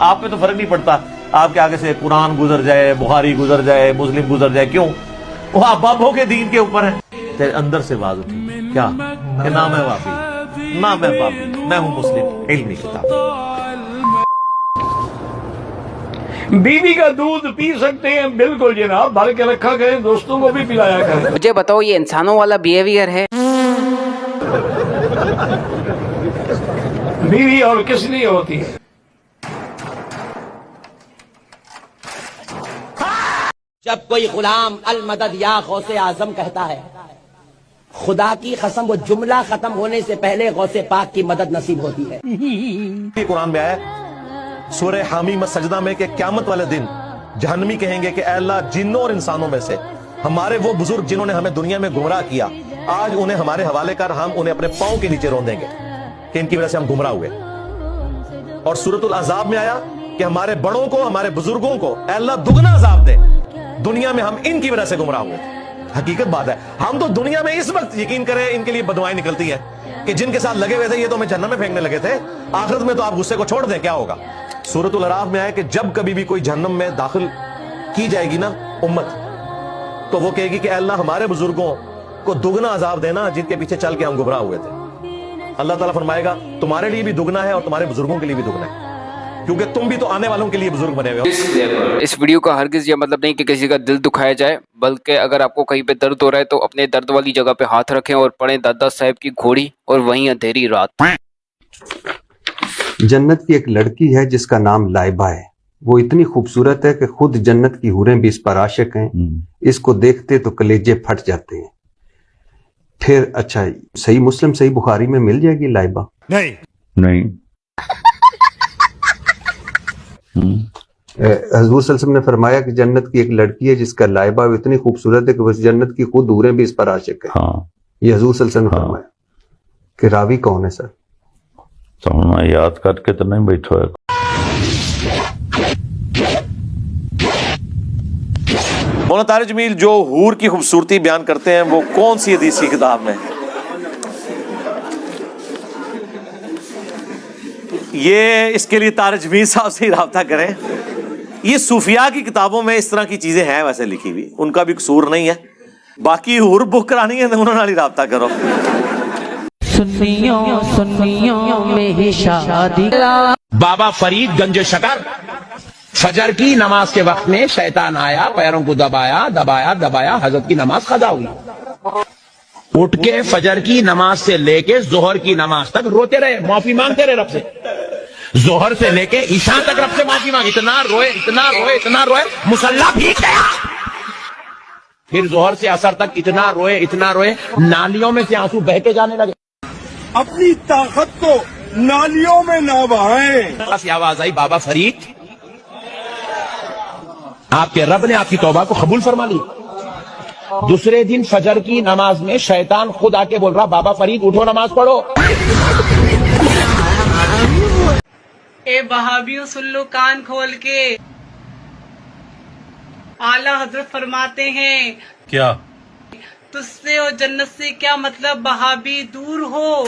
آپ پہ تو فرق نہیں پڑتا, آپ کے آگے سے قرآن گزر جائے, بخاری گزر جائے, مسلم گزر جائے, کیوں؟ وہ آپ باپوں کے دین کے اوپر ہے. تیرے اندر سے آواز اٹھی کیا کہ نہ میں وافی, نہ میں پاپی, میں ہوں مسلم, علمی کتاب. بیوی کا دودھ پی سکتے ہیں بالکل جناب, بھر کے رکھا کریں, دوستوں کو بھی پلایا کریں. مجھے بتاؤ یہ انسانوں والا بیہیویئر ہے؟ بیوی اور کس لیے ہوتی ہے؟ جب کوئی غلام المدد یا غوث اعظم کہتا ہے, خدا کی قسم وہ جملہ ختم ہونے سے پہلے غوث پاک کی مدد نصیب ہوتی ہے. قرآن میں آیا سورہ حامیم سجدہ میں کہ قیامت والے دن جہنمی کہیں گے کہ اے اللہ, جنوں اور انسانوں میں سے ہمارے وہ بزرگ جنہوں نے ہمیں دنیا میں گمراہ کیا, آج انہیں ہمارے حوالے کر, ہم انہیں اپنے پاؤں کے نیچے رون دیں گے کہ ان کی وجہ سے ہم گمراہ ہوئے. اور سورۃ الاحزاب میں آیا کہ ہمارے بڑوں کو, ہمارے بزرگوں کو اے اللہ دگنا عذاب دے, دنیا میں ہم ان کی وجہ سے گمراہ ہوئے. حقیقت بات ہے, ہم تو دنیا میں اس وقت یقین کریں ان کے لیے بددعائیں نکلتی ہیں کہ جن کے ساتھ لگے ہوئے تھے یہ تو ہمیں جہنم میں پھینکنے لگے تھے, آخرت میں تو آپ غصے کو چھوڑ دیں, کیا ہوگا؟ سورۃ الاعراف میں آیا کہ جب کبھی بھی کوئی جہنم میں داخل کی جائے گی نا امت, تو وہ کہے گی کہ اے اللہ ہمارے بزرگوں کو دگنا عذاب دینا جن کے پیچھے چل کے ہم گمراہ ہوئے تھے. اللہ تعالیٰ فرمائے گا تمہارے لیے بھی دگنا ہے اور تمہارے بزرگوں کے لیے بھی دگنا ہے, کیونکہ تم بھی تو آنے والوں کے لیے بزرگ بنے ہوئے ہو. اس ویڈیو کا ہرگز یہ مطلب نہیں کہ کسی کا دل دکھایا جائے, بلکہ اگر آپ کو کہیں پہ درد ہو رہا ہے تو اپنے درد والی جگہ پہ ہاتھ رکھیں اور پڑھیں دادا صاحب کی گھوڑی اور وہیں اندھیری رات. جنت کی ایک لڑکی ہے جس کا نام لائبہ ہے. وہ اتنی خوبصورت ہے کہ خود جنت کی حوریں بھی اس پر عاشق ہیں. اس کو دیکھتے تو کلیجے پھٹ جاتے ہیں. پھر اچھا, صحیح مسلم صحیح بخاری میں مل جائے گی لائبہ؟ نہیں. حضور صلی اللہ علیہ وسلم نے فرمایا کہ جنت کی ایک لڑکی ہے جس کا لائبہ اتنی خوبصورت ہے کہ اس جنت کی خود حوریں بھی اس پر عاشق ہیں. ہاں, یہ حضور صلی اللہ علیہ وسلم نے فرمایا. کہ راوی کون ہے سر؟ تو میں یاد کر کے تو نہیں بیٹھا ہے. مولانا طارق جمیل جو حور کی خوبصورتی بیان کرتے ہیں وہ کون سی حدیث کی کتاب میں؟ یہ اس کے لیے طارق جمیل صاحب سے ہی رابطہ کریں. یہ صوفیاء کی کتابوں میں اس طرح کی چیزیں ہیں ویسے لکھی ہوئی, ان کا بھی قصور نہیں ہے. باقی حور بک کرانی ہے تو انہوں نے ہی رابطہ کرو. سنیوں میں ہی شادی. بابا فرید گنج شکر, فجر کی نماز کے وقت میں شیطان آیا, پیروں کو دبایا دبایا دبایا, حضرت کی نماز قضا ہوئی. اٹھ کے فجر کی نماز سے لے کے ظہر کی نماز تک روتے رہے, معافی مانگتے رہے رب سے. ظہر سے لے کے عشاء تک رب سے معافی مانگی, اتنا روئے اتنا روئے اتنا روئے, مصلی بھیگ گیا. پھر ظہر سے عصر تک اتنا روئے, نالیوں میں سے آنسو بہ کے جانے لگے. اپنی طاقت کو نالیوں میں نہ بہائیں. آواز آئی, بابا فرید آپ کے رب نے آپ کی توبہ کو قبول فرما لی. دوسرے دن فجر کی نماز میں شیطان خود آ کے بول رہا, بابا فرید اٹھو نماز پڑھو. اے وہابیوں سن لو کان کھول کے, اعلیٰ حضرت فرماتے ہیں کیا تجھ سے اور جنت سے کیا مطلب, وہابی دور ہو.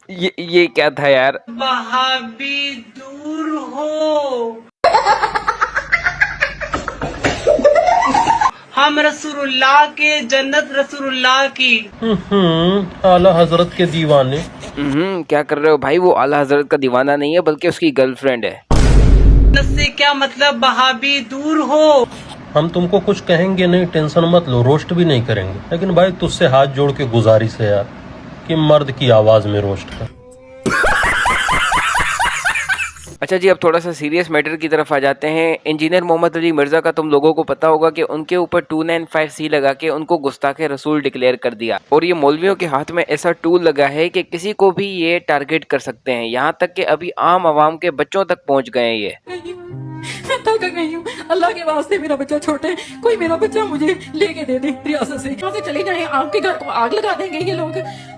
یہ کیا تھا یار؟ وہابی دور ہو. ہم رسول اللہ کے, جنت رسول اللہ کی. اعلیٰ حضرت کے دیوانے. کیا کر رہے ہو بھائی؟ وہ اعلیٰ حضرت کا دیوانہ نہیں ہے بلکہ اس کی گرل فرینڈ ہے. جنت سے کیا مطلب, وہابی دور ہو. ہم تم کو کچھ کہیں گے نہیں, ٹینشن مت لو, روسٹ بھی نہیں کریں گے. لیکن بھائی تجھ سے ہاتھ جوڑ کے گزارش ہے یار کہ مرد کی آواز میں روسٹ کر. اچھا جی, اب تھوڑا سا سیریس میٹر کی طرف آ جاتے ہیں. انجینئر محمد علی مرزا کا تم لوگوں کو پتا ہوگا کہ ان کے اوپر 295C لگا کے ان کو گستاخ رسول ڈکلیئر کر دیا. اور یہ مولویوں کے ہاتھ میں ایسا ٹول لگا ہے کہ کسی کو بھی یہ ٹارگٹ کر سکتے ہیں, یہاں تک کہ ابھی عام عوام کے بچوں تک پہنچ گئے ہیں. یہ میں تھک گئی ہوں, اللہ کے واسطے میرا بچہ چھوٹا ہے, کوئی میرا بچہ مجھے لے کے دے دے ریاست سے. یہاں سے چلے جائیں, آپ کے گھر کو آگ لگا دیں گے یہ لوگ.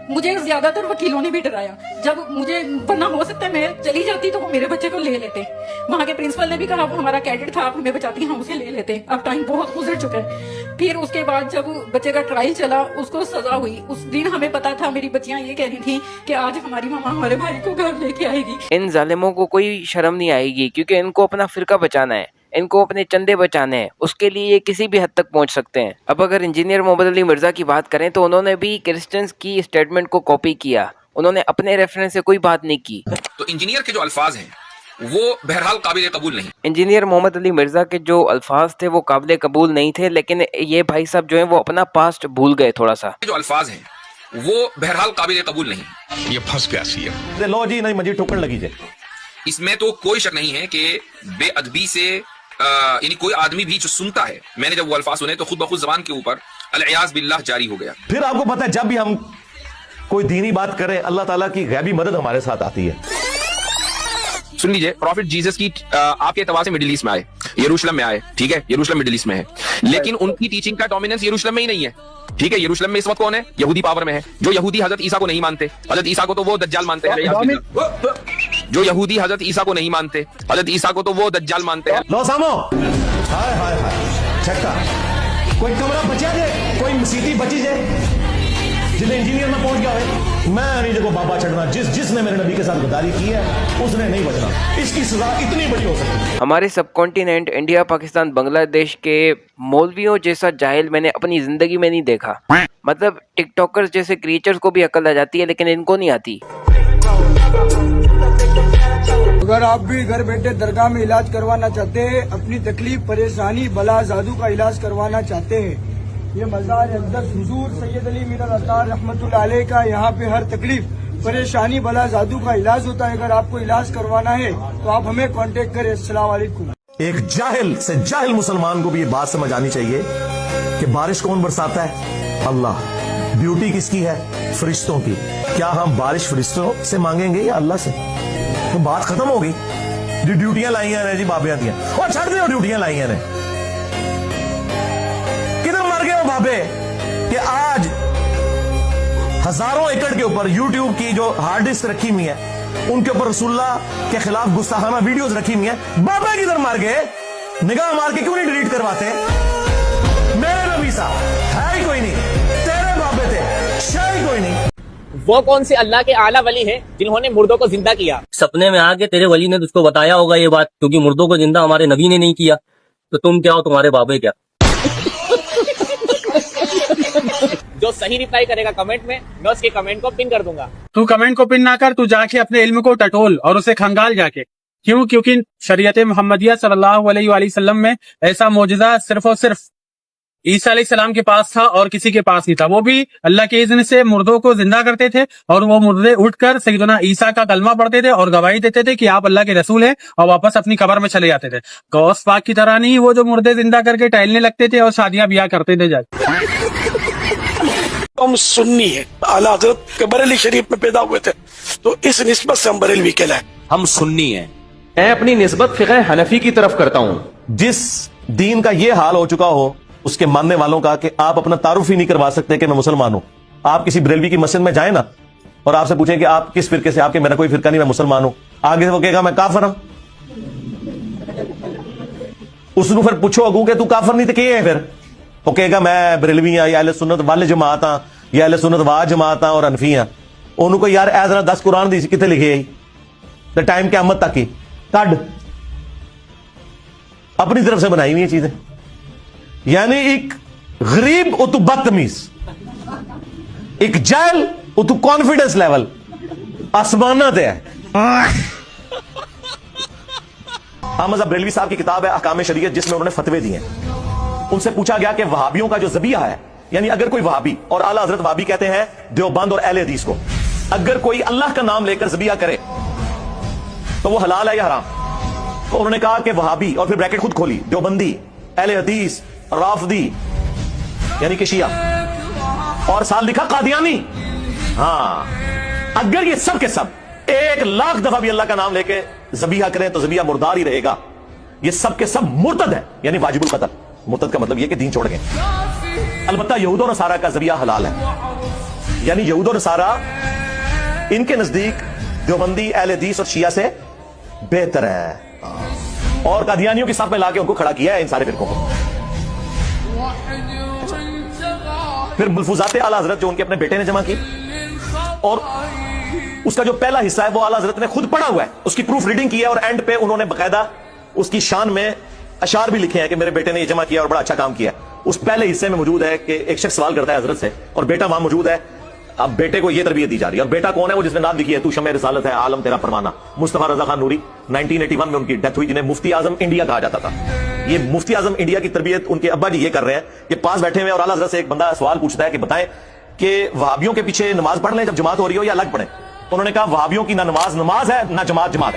मुझे ज्यादातर वकीलों ने भी डराया, जब मुझे वरना हो सकता है मैं चली जाती तो वो मेरे बच्चे को ले लेते। वहाँ के प्रिंसिपल ने भी कहा, वो हमारा कैडेट था, आप हमें बचाती, हम उसे ले लेते। अब टाइम बहुत गुजर चुका है। फिर उसके बाद जब बच्चे का ट्रायल चला, उसको सजा हुई, उस दिन हमें पता था, मेरी बच्चियां ये कह रही थी कि आज हमारी मामा हमारे भाई को घर लेके आएगी। इन जालिमों को कोई शर्म नहीं आएगी, क्योंकि इनको अपना फिरका बचाना है, इनको अपने चंदे बचाने हैं, उसके लिए ये किसी भी हद तक पहुंच सकते हैं। अब अगर इंजीनियर मोहम्मद अली मिर्जा की बात करें तो उन्होंने भी क्रिश्चियंस की स्टेटमेंट को कॉपी किया, उन्होंने अपने रेफरेंस से कोई बात नहीं की। तो इंजीनियर के जो अल्फाज हैं वो बहरहाल काबिल कबूल नहीं। इंजीनियर मोहम्मद अली मिर्जा के जो अल्फाज थे वो काबिल कबूल नहीं थे, लेकिन ये भाई साहब जो हैं वो अपना पास्ट भूल गए थोड़ा सा। जो अल्फाज हैं वो बहरहाल काबिल कबूल नहीं। ये फंस गया सीएम। लो जी, नहीं मजीद ठोकर लगी जे। इसमें तो कोई शक नहीं है कि बेअदबी से यानी कोई आदमी भी जो सुनता है, मैंने जब वो अल्फाज सुने तो खुद ब खुद जबान के ऊपर अल-इयाज़ बिल्लाह जारी हो गया। फिर आपको पता है, जब भी हम कोई दीनी बात करें, अल्लाह ताला की गैबी मदद हमारे साथ आती है। सुन लीजिए, प्रॉफिट जीसस की आपके एतबार से मिडिल ईस्ट में आए, यरूशलेम में आए, ठीक है, यरूशलेम मिडिल ईस्ट में है, लेकिन उनकी टीचिंग का डोमिनेंस यरूशलेम में ही नहीं है, ठीक है। यरूशलेम में इस वक्त कौन है? यहूदी पावर में है। जो यहूदी हजरत ईसा को नहीं मानते, हजरत ईसा को तो वो दज्जाल मानते हैं। जो यहूदी हजरत ईसा को नहीं मानते, हजरत ईसा को तो वो दज्जाल मानते हैं। लो सामो, हाय हाय हाय, छक्का, कोई कमरा बचा जे, कोई मसीती बची जे, जिन्हें इंजीनियर में पहुंच गया है। मैं नहीं देखो बाबा चढ़ना, जिसने मेरे नबी के साथ गद्दारी की है उसने नहीं बचना। इसकी सजा इतनी बड़ी हो सकती है। हमारे सब कॉन्टिनेंट इंडिया, पाकिस्तान, बांग्लादेश के मौलवियों जैसा जाहिल मैंने अपनी जिंदगी में नहीं देखा। मतलब टिकटॉकर्स जैसे क्रिएचर्स को भी अकल आ जाती है, लेकिन इनको नहीं आती। अगर आप भी घर बैठे दरगाह में इलाज करवाना चाहते हैं, अपनी तकलीफ, परेशानी, बला, जादू का इलाज करवाना चाहते हैं, ये मज़ार अक़दस हुजूर सैयद अली मीर अतार रहमतुल्लाह अलैह का यहाँ पे हर तकलीफ, परेशानी, बला, जादू का इलाज होता है। अगर आपको इलाज करवाना है तो आप हमें कांटेक्ट करें। अस्सलाम वालेकुम। एक जाहिल से जाहिल मुसलमान को भी ये बात समझ आनी चाहिए कि बारिश कौन बरसाता है? अल्लाह। ब्यूटी किसकी है? फरिश्तों की। क्या हम बारिश फरिश्तों से मांगेंगे या अल्लाह से? तो बात खत्म होगी। जो ड्यूटियां लाई हैं जी बाबियां दियां, और छड़ दो ड्यूटियां लाई हैं, किधर मर गए हो बाबे कि आज हजारों एकड़ के ऊपर यूट्यूब की जो हार्ड डिस्क रखी हुई है उनके ऊपर रसूलुल्लाह के खिलाफ गुस्ताखाना वीडियोस रखी हुई है। बाबा किधर मर गए? निगाह मार के क्यों नहीं डिलीट करवाते? मेरे नबी साहब है ही कोई नहीं, तेरे बाबे थे शाह ही कोई नहीं। वो कौन से अल्लाह के आला वली हैं जिन्होंने मुर्दों को जिंदा किया? सपने में आके तेरे वली ने तुझको बताया होगा ये बात, क्योंकि मुर्दों को जिंदा हमारे नबी ने नहीं किया, तो तुम क्या हो, तुम्हारे बाबे क्या? जो सही रिप्लाई करेगा कमेंट में, मैं उसके कमेंट को पिन कर दूंगा। तू कमेंट को पिन ना कर, तू जाके अपने इल्म को टटोल और उसे खंगाल जाके। क्यों? क्योंकि शरीयत मोहम्मदिया सल्लल्लाहु अलैहि वसल्लम में ऐसा मौजज़ा सिर्फ और सिर्फ ईसा अलैहिस्सलाम के पास था और किसी के पास नहीं था। वो भी अल्लाह के इज़्न से मुर्दों को जिंदा करते थे और वो मुर्दे उठकर सैयदना ईसा का कलमा पढ़ते थे और गवाही देते थे कि आप अल्लाह के रसूल हैं, और वापस अपनी कब्र में चले जाते थे। गौस पाक की तरह नहीं, वो जो मुर्दे जिंदा करके टहलने लगते थे और शादियां ब्याह करते थे। जाके हम सुन्नी है, आला हज़रत के बरेली शरीफ में पैदा हुए थे, तो इस निस्बत से हम बरेलवी कहलाए। हम सुन्नी हैं। मैं अपनी निस्बत फिक़ह हनफी की तरफ करता हूँ। जिस दीन का ये हाल हो चुका हो उसके मानने वालों का कि आप अपना तारुफ ही नहीं करवा सकते कि मैं मुसलमान हूं। आप किसी बरेलवी की मस्जिद में जाए ना और आपसे पूछें कि आप किस फिरके से, आपके मेरा कोई फिरका नहीं, मैं मुसलमान हूं, आगे से वो कहेगा मैं काफिर हूं। उसनु फिर पूछो अगू के तू काफिर नहीं तो क्या है? फिर वो कहेगा मैं बरेलवी हाँ या अहले सुन्नत वाले जमात हाँ या अहले सुन्नत वा जमात हाँ और हनफी हाँ। उन्होंने को यार ऐ जरा 10 कुरान दी कितने लिखे तो टाइम क़यामत तक ही कड अपनी तरफ से बनाई हुई चीजें। यानी एक गरीब और तू बदतमीज, एक जाहिल और तू कॉन्फिडेंस लेवल आसमाना ते है। अहमद बरेलवी साहब की किताब है अहकाम शरीयत, जिसमें उन्होंने फतवे दिए हैं। उनसे पूछा गया कि वहाबियों का जो ज़बिया है, यानी अगर कोई वहाबी, और आला हजरत वहाबी कहते हैं देवबंद और अहले हदीस को, अगर कोई अल्लाह का नाम लेकर ज़बिया करे तो वो हलाल है या हराम? तो उन्होंने कहा कि वहाबी, और फिर ब्रैकेट खुद खोली, देवबंदी, अहले हदीस, राफदी यानी कि शिया, और साल लिखा कादियानी। हाँ, अगर ये सब के सब 1,00,000 दफा भी अल्लाह का नाम लेके ज़बिया करें तो ज़बिया मुर्दार ही रहेगा। ये सब के सब मुर्तद है, यानी वाजिबुल कत्ल। मुर्तद का मतलब ये कि दीन छोड़ गए। अलबत्ता यहूद और नसारा का ज़बिया हलाल है। यानी यहूद और नसारा इनके नजदीक देवबंदी, अहले हदीस और शिया से बेहतर है, और कादियानियों की साथ में लाके उनको खड़ा किया है इन सारे फिरकों को। फिर मुल्फुजात आला हजरत जो उनके अपने बेटे ने जमा की, और उसका जो पहला हिस्सा है वो आला हजरत ने खुद पढ़ा हुआ है, उसकी प्रूफ रीडिंग की है, और एंड पे उन्होंने बकायदा उसकी शान में अशार भी लिखे हैं कि मेरे बेटे ने ये जमा किया और बड़ा अच्छा काम किया। उस पहले हिस्से में मौजूद है कि एक शख्स सवाल करता है हजरत से, और बेटा वहां मौजूद है। अब बेटे को ये तरबियत दी जा रही है, और बेटा कौन है? वो जिसने नाम लिखी है तू शमे रिसालत है, आलम तेरा फरमाना, मुस्तफा रजा खान नूरी। 1981 में उनकी डेथ हुई, जिन्हें मुफ्ती आजम इंडिया कहा जाता था। ये मुफ्ती आजम इंडिया की तरबियत उनके अब्बा जी ये कर रहे हैं कि पास बैठे हुए और आला हजरत से एक बंदा सवाल पूछता है कि बताएं कि वहाबियों के पीछे नमाज पढ़ लें जब जमात हो रही हो या अलग पढ़ें? उन्होंने कहा वहाबियों की ना नमाज है ना जमात है।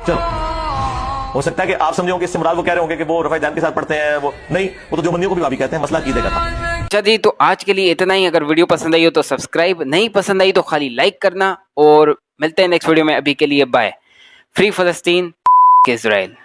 चलो, हो सकता है कि आप समझे होंगे इससे मुराद वो कह रहे होंगे कि वो रफ़ा जान के साथ पढ़ते हैं, वो नहीं, वो तो जो बंदियों को भी वहाबी कहते हैं। मसला कीदे का था। अच्छा जी, तो आज के लिए इतना ही। अगर वीडियो पसंद आई हो तो सब्सक्राइब, नहीं पसंद आई तो खाली लाइक करना, और मिलते हैं नेक्स्ट वीडियो में। अभी के लिए बाय। Free फलस्तीन, Israel.